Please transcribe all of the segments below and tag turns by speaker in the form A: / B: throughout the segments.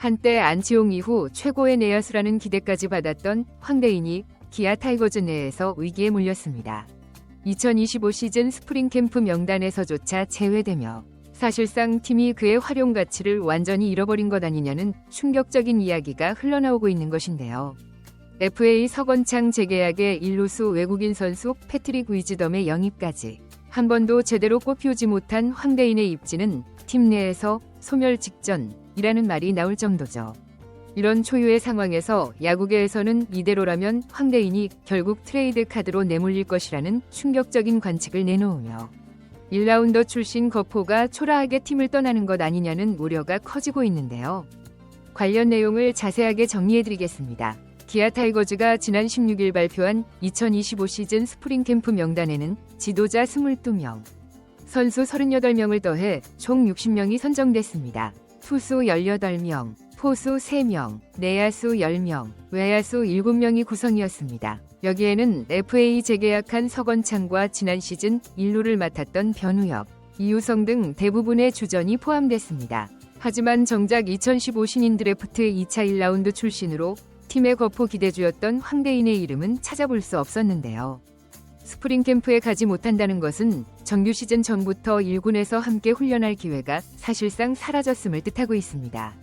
A: 한때 안치홍 이후 최고의 내야수라는 기대까지 받았던 황대인이 기아 타이거즈 내에서 위기에 몰렸습니다. 2025 시즌 스프링 캠프 명단에서조차 제외되며 사실상 팀이 그의 활용 가치를 완전히 잃어버린 것 아니냐는 충격적인 이야기가 흘러나오고 있는 것인데요. FA 서건창 재계약의 일루수 외국인 선수 패트릭 위즈덤의 영입까지 한 번도 제대로 꼽히지 못한 황대인의 입지는 팀 내에서 소멸 직전이라는 말이 나올 정도죠. 이런 초유의 상황에서 야구계에서는 이대로라면 황대인이 결국 트레이드 카드로 내몰릴 것이라는 충격적인 관측을 내놓으며 1라운더 출신 거포가 초라하게 팀을 떠나는 것 아니냐는 우려가 커지고 있는데요. 관련 내용을 자세하게 정리해드리겠습니다. 기아 타이거즈가 지난 16일 발표한 2025 시즌 스프링 캠프 명단에는 지도자 22명, 선수 38명을 더해 총 60명이 선정됐습니다. 투수 18명, 포수 3명, 내야수 10명, 외야수 7명이 구성이었습니다. 여기에는 FA 재계약한 서건창과 지난 시즌 1루를 맡았던 변우혁, 이우성 등 대부분의 주전이 포함됐습니다. 하지만 정작 2015 신인 드래프트 2차 1라운드 출신으로 팀의 거포 기대주였던 황대인의 이름은 찾아볼 수 없었는데요. 스프링 캠프에 가지 못한다는 것은 정규 시즌 전부터 1군에서 함께 훈련할 기회가 사실상 사라졌음을 뜻하고 있습니다.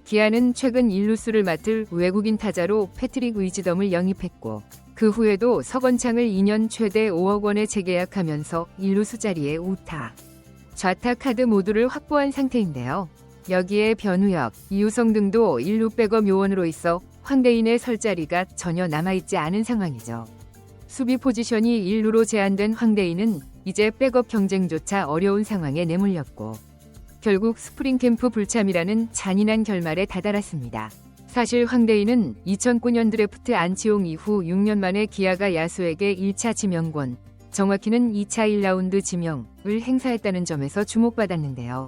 A: 기아는 최근 일루수를 맡을 외국인 타자로 패트릭 위즈덤을 영입했고 그 후에도 서건창을 2년 최대 5억 원에 재계약하면서 일루수 자리에 우타, 좌타 카드 모두를 확보한 상태인데요. 여기에 변우혁, 이우성 등도 일루 백업 요원으로 있어 황대인의 설 자리가 전혀 남아있지 않은 상황이죠. 수비 포지션이 일루로 제한된 황대인은 이제 백업 경쟁조차 어려운 상황에 내몰렸고 결국 스프링 캠프 불참이라는 잔인한 결말에 다다랐습니다. 사실 황대인은 2009년 드래프트 안치홍 이후 6년 만에 기아가 야수에게 1차 지명권, 정확히는 2차 1라운드 지명을 행사했다는 점에서 주목받았는데요.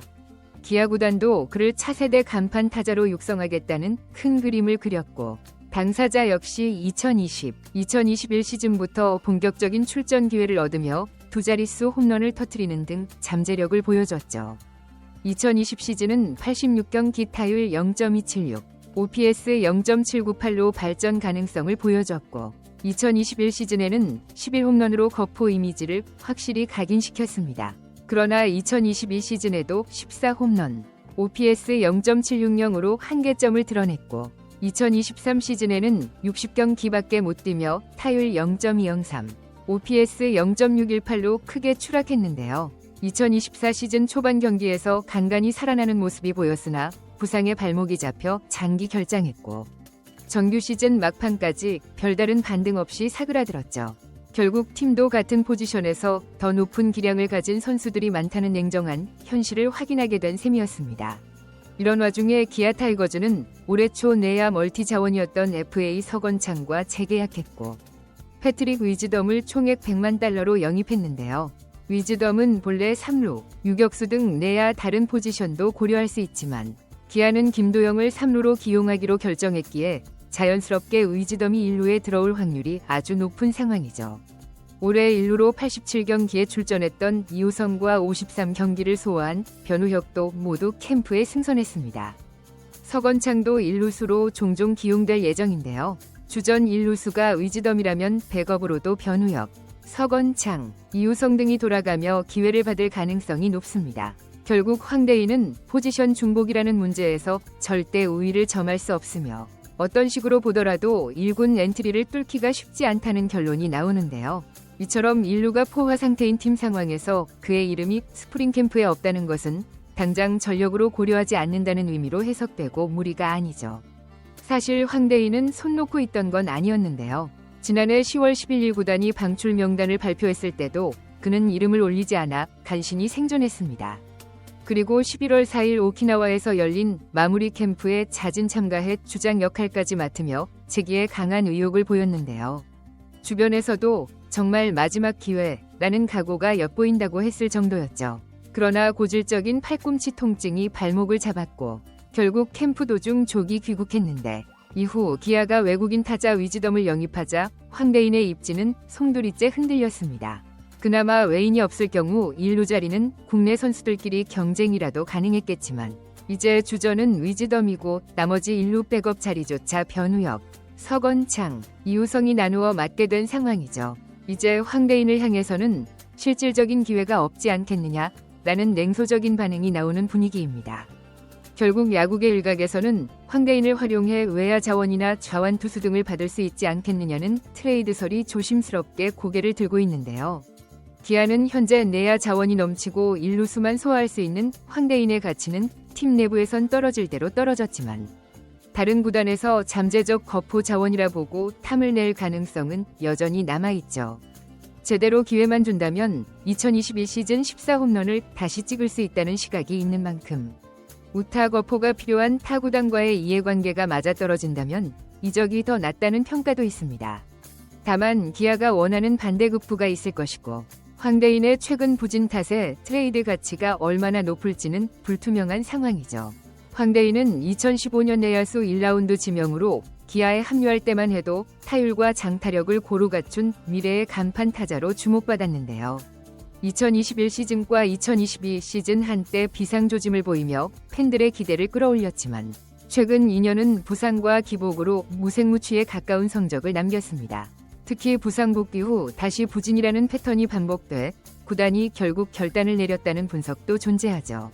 A: 기아 구단도 그를 차세대 간판 타자로 육성하겠다는 큰 그림을 그렸고 당사자 역시 2020, 2021 시즌부터 본격적인 출전 기회를 얻으며 두 자릿수 홈런을 터뜨리는 등 잠재력을 보여줬죠. 2020 시즌은 86경기 타율 0.276, OPS 0.798로 발전 가능성을 보여줬고 2021 시즌에는 11홈런으로 거포 이미지를 확실히 각인시켰습니다. 그러나 2022 시즌에도 14홈런, OPS 0.760으로 한계점을 드러냈고 2023 시즌에는 60경기밖에 못 뛰며 타율 0.203, OPS 0.618로 크게 추락했는데요. 2024 시즌 초반 경기에서 간간히 살아나는 모습이 보였으나 부상에 발목이 잡혀 장기 결장했고 정규 시즌 막판까지 별다른 반등 없이 사그라들었죠. 결국 팀도 같은 포지션에서 더 높은 기량을 가진 선수들이 많다는 냉정한 현실을 확인하게 된 셈이었습니다. 이런 와중에 기아 타이거즈는 올해 초 내야 멀티 자원이었던 FA 서건창과 재계약했고 패트릭 위즈덤을 총액 100만 달러로 영입했는데요. 위즈덤은 본래 3루, 유격수 등 내야 다른 포지션도 고려할 수 있지만 기아는 김도영을 3루로 기용하기로 결정했기에 자연스럽게 위즈덤이 1루에 들어올 확률이 아주 높은 상황이죠. 올해 1루로 87경기에 출전했던 이우성과 53경기를 소화한 변우혁도 모두 캠프에 승선했습니다. 서건창도 1루수로 종종 기용될 예정인데요. 주전 1루수가 위즈덤이라면 백업으로도 변우혁, 서건창, 이우성 등이 돌아가며 기회를 받을 가능성이 높습니다. 결국 황대인은 포지션 중복이라는 문제에서 절대 우위를 점할 수 없으며 어떤 식으로 보더라도 1군 엔트리를 뚫기가 쉽지 않다는 결론이 나오는데요. 이처럼 1루가 포화 상태인 팀 상황에서 그의 이름이 스프링 캠프에 없다는 것은 당장 전력으로 고려하지 않는다는 의미로 해석되고 무리가 아니죠. 사실 황대인은 손 놓고 있던 건 아니었는데요. 지난해 10월 11일 구단이 방출 명단을 발표했을 때도 그는 이름을 올리지 않아 간신히 생존했습니다. 그리고 11월 4일 오키나와에서 열린 마무리 캠프에 잦은 참가해 주장 역할까지 맡으며 재기에 강한 의욕을 보였는데요. 주변에서도 정말 마지막 기회라는 각오가 엿보인다고 했을 정도였죠. 그러나 고질적인 팔꿈치 통증이 발목을 잡았고 결국 캠프 도중 조기 귀국했는데 이후 기아가 외국인 타자 위즈덤을 영입하자 황대인의 입지는 송두리째 흔들렸습니다. 그나마 외인이 없을 경우 1루 자리는 국내 선수들끼리 경쟁이라도 가능했겠지만 이제 주전은 위즈덤이고 나머지 1루 백업 자리조차 변우혁, 서건창, 이우성이 나누어 맡게 된 상황이죠. 이제 황대인을 향해서는 실질적인 기회가 없지 않겠느냐 라는 냉소적인 반응이 나오는 분위기입니다. 결국 야구계 일각에서는 황대인을 활용해 외야 자원이나 좌완 투수 등을 받을 수 있지 않겠느냐는 트레이드설이 조심스럽게 고개를 들고 있는데요. 기아는 현재 내야 자원이 넘치고 1루수만 소화할 수 있는 황대인의 가치는 팀 내부에선 떨어질 대로 떨어졌지만 다른 구단에서 잠재적 거포 자원이라 보고 탐을 낼 가능성은 여전히 남아있죠. 제대로 기회만 준다면 2021 시즌 14홈런을 다시 찍을 수 있다는 시각이 있는 만큼 우타 거포가 필요한 타구단과의 이해관계가 맞아떨어진다면 이적이 더 낫다는 평가도 있습니다. 다만 기아가 원하는 반대급부가 있을 것이고 황대인의 최근 부진 탓에 트레이드 가치가 얼마나 높을지는 불투명한 상황이죠. 황대인은 2015년 내야수 1라운드 지명으로 기아에 합류할 때만 해도 타율과 장타력을 고루 갖춘 미래의 간판 타자로 주목받았는데요. 2021 시즌과 2022 시즌 한때 비상조짐을 보이며 팬들의 기대를 끌어올렸지만 최근 2년은 부상과 기복으로 무색무취에 가까운 성적을 남겼습니다. 특히 부상 복귀 후 다시 부진이라는 패턴이 반복돼 구단이 결국 결단을 내렸다는 분석도 존재하죠.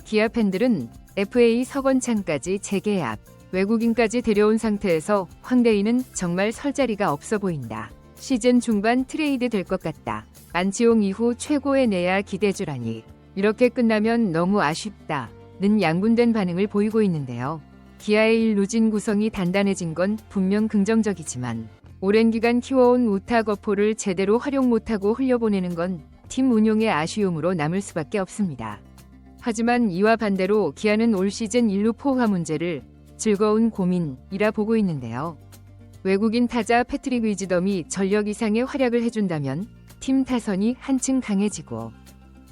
A: 기아 팬들은 FA 서건창까지 재계약, 외국인까지 데려온 상태에서 황대인은 정말 설 자리가 없어 보인다. 시즌 중반 트레이드 될 것 같다. 안치홍 이후 최고의 내야 기대주라니. 이렇게 끝나면 너무 아쉽다는 양분된 반응을 보이고 있는데요. 기아의 루진 구성이 단단해진 건 분명 긍정적이지만 오랜 기간 키워온 우타 거포를 제대로 활용 못하고 흘려보내는 건 팀 운용의 아쉬움으로 남을 수밖에 없습니다. 하지만 이와 반대로 기아는 올 시즌 1루 포화 문제를 즐거운 고민이라 보고 있는데요. 외국인 타자 패트릭 위즈덤이 전력 이상의 활약을 해준다면 팀 타선이 한층 강해지고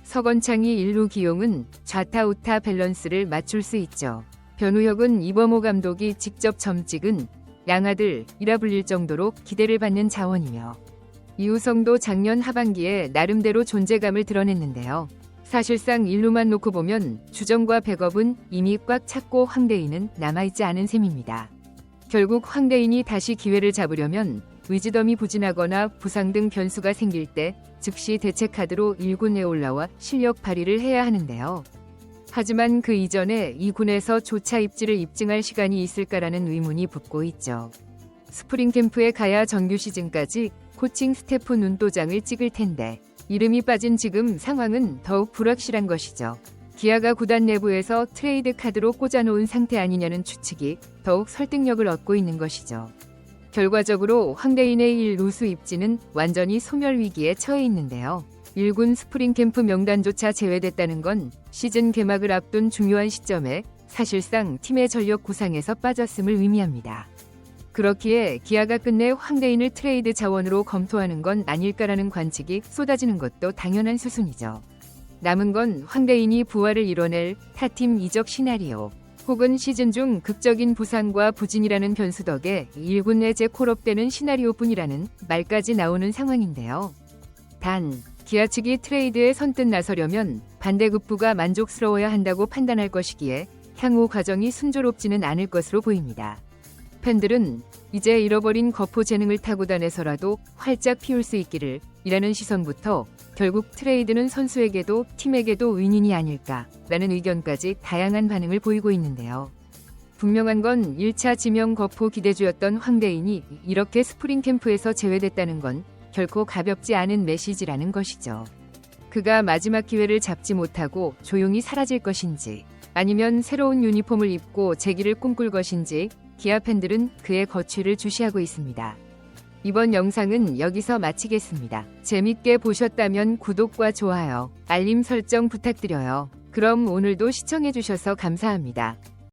A: 서건창이 1루 기용은 좌타 우타 밸런스를 맞출 수 있죠. 변우혁은 이범호 감독이 직접 점 찍은 양아들이라 불릴 정도로 기대를 받는 자원이며 이우성도 작년 하반기에 나름대로 존재감을 드러냈는데요. 사실상 1루만 놓고 보면 주전과 백업은 이미 꽉 찼고 황대인은 남아있지 않은 셈입니다. 결국 황대인이 다시 기회를 잡으려면 위즈덤이 부진하거나 부상 등 변수가 생길 때 즉시 대체 카드로 1군에 올라와 실력 발휘를 해야 하는데요. 하지만 그 이전에 2군에서 조차 입지를 입증할 시간이 있을까라는 의문이 붙고 있죠. 스프링 캠프에 가야 정규 시즌까지 코칭 스태프 눈도장을 찍을 텐데 이름이 빠진 지금 상황은 더욱 불확실한 것이죠. 기아가 구단 내부에서 트레이드 카드로 꽂아놓은 상태 아니냐는 추측이 더욱 설득력을 얻고 있는 것이죠. 결과적으로 황대인의 1루수 입지는 완전히 소멸 위기에 처해 있는데요. 1군 스프링 캠프 명단조차 제외됐다는 건 시즌 개막을 앞둔 중요한 시점에 사실상 팀의 전력 구상에서 빠졌음을 의미합니다. 그렇기에 기아가 끝내 황대인을 트레이드 자원으로 검토하는 건 아닐까라는 관측이 쏟아지는 것도 당연한 수순이죠. 남은 건 황대인이 부활을 이뤄낼 타팀 이적 시나리오 혹은 시즌 중 극적인 부상과 부진이라는 변수 덕에 1군 내재 콜업되는 시나리오뿐이라는 말까지 나오는 상황인데요. 단 기아 측이 트레이드에 선뜻 나서려면 반대급부가 만족스러워야 한다고 판단할 것이기에 향후 과정이 순조롭지는 않을 것으로 보입니다. 팬들은 이제 잃어버린 거포 재능을 타고 다녀서라도 활짝 피울 수 있기를 이라는 시선부터 결국 트레이드는 선수에게도 팀에게도 윈윈이 아닐까라는 의견까지 다양한 반응을 보이고 있는데요. 분명한 건 1차 지명 거포 기대주였던 황대인이 이렇게 스프링 캠프에서 제외됐다는 건 결코 가볍지 않은 메시지라는 것이죠. 그가 마지막 기회를 잡지 못하고 조용히 사라질 것인지 아니면 새로운 유니폼을 입고 재기를 꿈꿀 것인지 기아 팬들은 그의 거취를 주시하고 있습니다. 이번 영상은 여기서 마치겠습니다. 재밌게 보셨다면 구독과 좋아요, 알림 설정 부탁드려요. 그럼 오늘도 시청해주셔서 감사합니다.